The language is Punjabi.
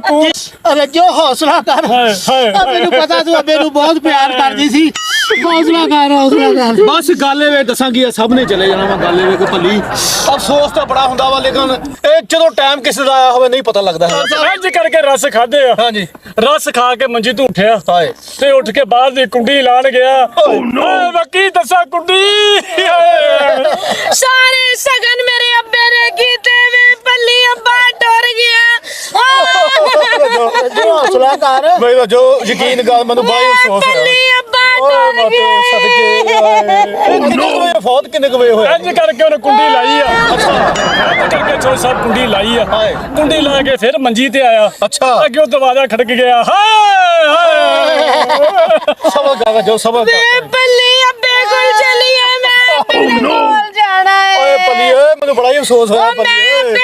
ਤੂੰ ਅਰੇ ਜੋ ਹੌਸਲਾ ਕਰ। ਮੈਨੂੰ ਪਤਾ ਤੂੰ ਅੱਬੇ ਨੂੰ ਬਹੁਤ ਪਿਆਰ ਕਰਦੀ ਸੀ। ਹੌਸਲਾ ਕਰ। ਬਸ ਗੱਲ ਇਹ ਵੇ ਦੱਸਾਂਗੀ ਸਭ ਨੇ ਚਲੇ ਜਾਣਾ ਵਾ ਗੱਲ ਇਹ ਵੇ ਕਿ ਭੱਲੀ ਅਫਸੋਸ ਤਾਂ ਬੜਾ ਹੁੰਦਾ ਵਾ ਲੇਕਿਨ ਇਹ ਜਦੋਂ ਟਾਈਮ ਕਿਸੇ ਦਾ ਆਇਆ ਹੋਵੇ ਨਹੀਂ ਪਤਾ ਲੱਗਦਾ ਇੰਜ ਕਰਕੇ ਰਸ ਖਾਦੇ ਆ। ਹਾਂਜੀ ਰਸ ਖਾ ਕੇ ਮੰਜੀ ਤੋਂ ਉੱਠਿਆ ਹਾਏ ਤੇ ਉੱਠ ਕੇ ਬਾਹਰ ਦੀ ਕੁੰਡੀ ਲਾਣ ਗਿਆ। ਓਏ ਕੀ ਦੱਸਾਂ ਕੁੰਡੀ ਸਾਰੇ ਸਗਨ ਮੇਰੇ ਅੱਬੇ ਨੇ ਕੀਤੇ ਵੇ ਪੱਲੀ ਅੱਬਾ ਟੁਰ ਗਿਆ। ਜੋ ਹੌਸਲਾ ਕਰ। ਮੇਰਾ ਜੋ ਯਕੀਨ ਗੱਲ ਮੈਨੂੰ ਬੜਾ ਹੀ ਅਫਸੋਸ ਹੋਇਆ ਪੱਲੀ ਅੱਬਾ ਓਏ ਟੁਰ ਮਾਤੇ ਗਿਆ। ਸਦਕੇ ਕਿੰਨੇ ਕੁ ਵਜੇ ਫੌਤ ਕਿੰਨੇ ਕੁ ਵਜੇ ਹੋਇਆ ਇੰਜ ਕਰਕੇ ਉਹਨੇ ਕੁੰਡੀ ਲਾਈ ਆ। ਇੰਜ ਕਰਕੇ ਚੋਰ ਸਾਹਿਬ ਕੁੰਡੀ ਲਾਈ ਆ। ਹਾਏ। ਕੁੰਡੀ ਲਾ ਕੇ ਫਿਰ ਮੰਜੀ ਤੇ ਆਇਆ। ਅੱਛਾ ਅੱਗੇ ਉਹ ਦਰਵਾਜ਼ਾ ਖੜਕ ਗਿਆ। ਹਾਏ ਹਾਏ ਸਬਰ ਕਰ ਜੋ ਸਬਰ ਵੇ ਕਰ ਪੱਲੀ ਅੱਬੇ ਕੋਲ ਚਲੀ ਆ ਮੈਂ ਤੇਰੇ ਕੋਲ ਜਾਣਾ ਏ। ਓਏ ਭੱਲੀ ਓਏ ਮੈਨੂੰ ਬੜਾ ਹੀ ਅਫਸੋਸ ਹੋਇਆ ਓ ਭੱਲੀ ਮੈਂ ਓਏ